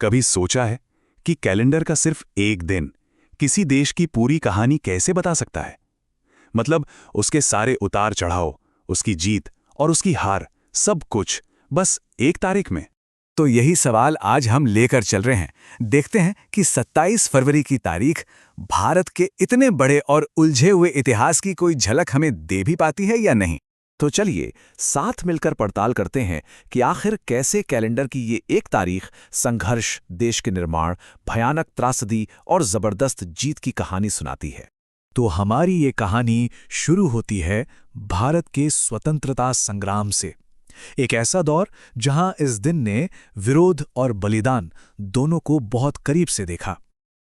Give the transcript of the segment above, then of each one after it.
कभी सोचा है कि कैलेंडर का सिर्फ एक दिन किसी देश की पूरी कहानी कैसे बता सकता है? मतलब उसके सारे उतार चढ़ाव, उसकी जीत और उसकी हार, सब कुछ बस एक तारीख में। तो यही सवाल आज हम लेकर चल रहे हैं। देखते हैं कि 27 फरवरी की तारीख भारत के इतने बड़े और उलझे हुए इतिहास की कोई झलक हमें दे भी पाती है या नहीं। तो चलिए साथ मिलकर पड़ताल करते हैं कि आखिर कैसे कैलेंडर की ये एक तारीख संघर्ष, देश के निर्माण, भयानक त्रासदी और जबरदस्त जीत की कहानी सुनाती है। तो हमारी ये कहानी शुरू होती है भारत के स्वतंत्रता संग्राम से। एक ऐसा दौर जहां इस दिन ने विरोध और बलिदान दोनों को बहुत करीब से देखा।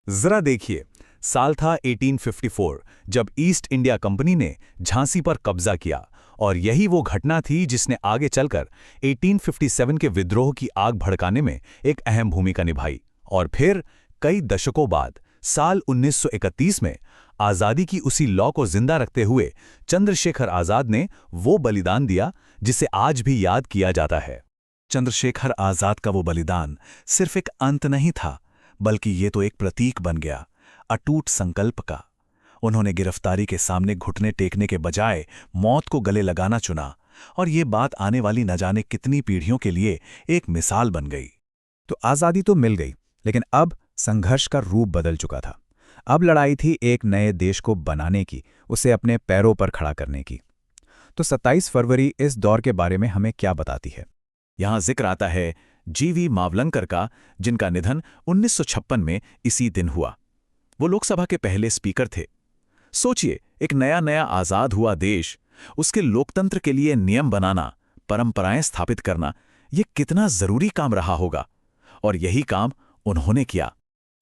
जरा देखिए, साल था 1854 जब ईस्ट इंडिया कंपनी ने झांसी पर कब्जा किया, और यही वो घटना थी जिसने आगे चलकर 1857 के विद्रोह की आग भड़काने में एक अहम भूमिका निभाई। और फिर कई दशकों बाद साल 1931 में आज़ादी की उसी लौ को जिंदा रखते हुए चंद्रशेखर आज़ाद ने वो बलिदान दिया जिसे आज भी याद किया जाता है। चंद्रशेखर आज़ाद का वो बलिदान सिर्फ एक अंत नहीं था, बल्कि ये तो एक प्रतीक बन गया अटूट संकल्प का। उन्होंने गिरफ्तारी के सामने घुटने टेकने के बजाय मौत को गले लगाना चुना, और ये बात आने वाली न जाने कितनी पीढ़ियों के लिए एक मिसाल बन गई। तो आज़ादी तो मिल गई, लेकिन अब संघर्ष का रूप बदल चुका था। अब लड़ाई थी एक नए देश को बनाने की, उसे अपने पैरों पर खड़ा करने की। तो 27 फरवरी इस दौर के बारे में हमें क्या बताती है? यहां जिक्र आता है जीवी मावलंकर का, जिनका निधन 1956 में इसी दिन हुआ। वो लोकसभा के पहले स्पीकर थे। सोचिए, एक नया नया आज़ाद हुआ देश, उसके लोकतंत्र के लिए नियम बनाना, परंपराएं स्थापित करना, ये कितना जरूरी काम रहा होगा। और यही काम उन्होंने किया।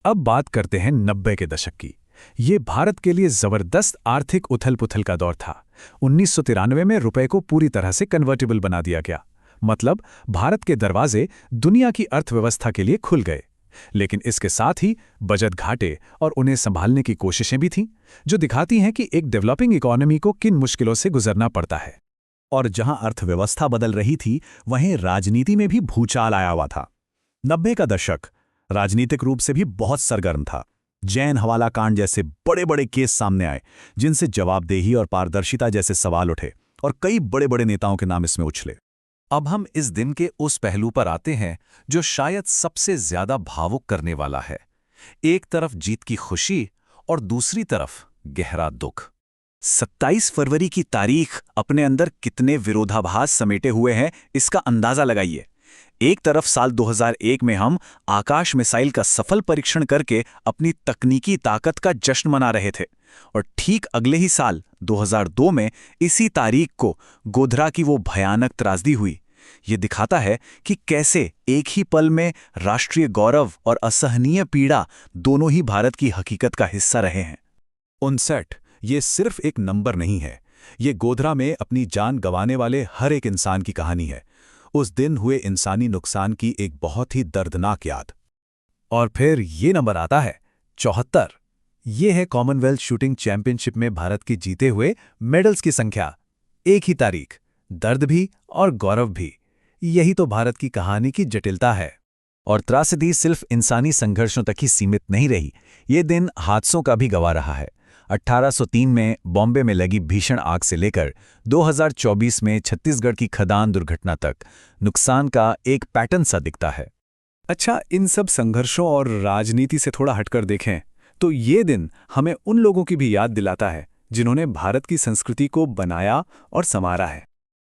अब बात करते हैं 90 के दशक की। ये भारत के लिए जबरदस्त आर्थिक उथल-पुथल का दौर था। 1993 में रुपए को पूरी तरह से कन्वर्टिबल बना दिया गया। मतलब भारत के दरवाजे दुनिया की अर्थव्यवस्था के लिए खुल गए। लेकिन इसके साथ ही बजट घाटे और उन्हें संभालने की कोशिशें भी थीं, जो दिखाती हैं कि एक डेवलपिंग इकोनॉमी को किन मुश्किलों से गुजरना पड़ता है। और जहां अर्थव्यवस्था बदल रही थी, वहीं राजनीति में भी भूचाल आया हुआ था। 90 का दशक राजनीतिक रूप से भी बहुत सरगर्म था। जैन हवाला कांड जैसे बड़े बड़े केस सामने आए, जिनसे जवाबदेही और पारदर्शिता जैसे सवाल उठे, और कई बड़े बड़े नेताओं के नाम इसमें उछले। अब हम इस दिन के उस पहलू पर आते हैं जो शायद सबसे ज्यादा भावुक करने वाला है। एक तरफ जीत की खुशी और दूसरी तरफ गहरा दुख। 27 फरवरी की तारीख अपने अंदर कितने विरोधाभास समेटे हुए हैं, इसका अंदाजा लगाइए। एक तरफ साल 2001 में हम आकाश मिसाइल का सफल परीक्षण करके अपनी तकनीकी ताकत का जश्न मना रहे थे, और ठीक अगले ही साल 2002 में इसी तारीख को गोधरा की वो भयानक त्रासदी हुई। ये दिखाता है कि कैसे एक ही पल में राष्ट्रीय गौरव और असहनीय पीड़ा दोनों ही भारत की हकीकत का हिस्सा रहे हैं। 59 ये सिर्फ एक नंबर नहीं है, ये गोधरा में अपनी जान गंवाने वाले हर एक इंसान की कहानी है। उस दिन हुए इंसानी नुकसान की एक बहुत ही दर्दनाक याद। और फिर ये नंबर आता है 74। ये है कॉमनवेल्थ शूटिंग चैंपियनशिप में भारत की जीते हुए मेडल्स की संख्या। एक ही तारीख, दर्द भी और गौरव भी। यही तो भारत की कहानी की जटिलता है। और त्रासदी सिर्फ इंसानी संघर्षों तक ही सीमित नहीं रही, ये दिन हादसों का भी गवाह रहा है। 1803 में बॉम्बे में लगी भीषण आग से लेकर 2024 में छत्तीसगढ़ की खदान दुर्घटना तक नुकसान का एक पैटर्न सा दिखता है। अच्छा, इन सब संघर्षों और राजनीति से थोड़ा हटकर देखें तो ये दिन हमें उन लोगों की भी याद दिलाता है जिन्होंने भारत की संस्कृति को बनाया और संवारा है।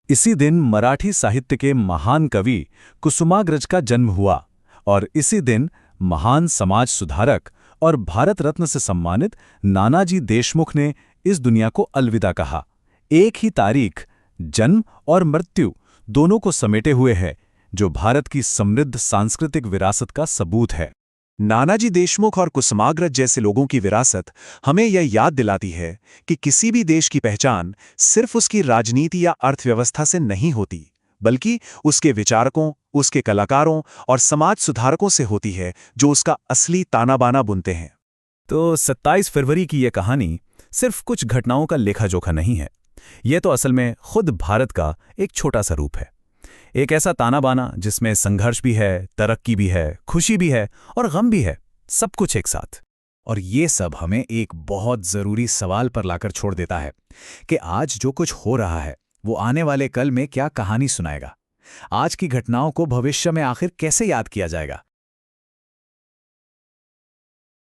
इसी दिन मराठी साहित्य के महान कवि कुसुमाग्रज का जन्म हुआ, और इसी दिन महान समाज सुधारक और भारत रत्न से सम्मानित नानाजी देशमुख ने इस दुनिया को अलविदा कहा। एक ही तारीख जन्म और मृत्यु दोनों को समेटे हुए है, जो भारत की समृद्ध सांस्कृतिक विरासत का सबूत है। नानाजी देशमुख और कुसुमाग्रज जैसे लोगों की विरासत हमें यह याद दिलाती है कि किसी भी देश की पहचान सिर्फ उसकी राजनीति या अर्थव्यवस्था से नहीं होती, बल्कि उसके विचारकों, उसके कलाकारों और समाज सुधारकों से होती है, जो उसका असली ताना बाना बुनते हैं। तो 27 फरवरी की यह कहानी सिर्फ कुछ घटनाओं का लेखा जोखा नहीं है। यह तो असल में खुद भारत का एक छोटा सा रूप है। एक ऐसा ताना बाना जिसमें संघर्ष भी है, तरक्की भी है, खुशी भी है और गम भी है, सब कुछ एक साथ। और ये सब हमें एक बहुत ज़रूरी सवाल पर लाकर छोड़ देता है कि आज जो कुछ हो रहा है वो आने वाले कल में क्या कहानी सुनाएगा। आज की घटनाओं को भविष्य में आखिर कैसे याद किया जाएगा।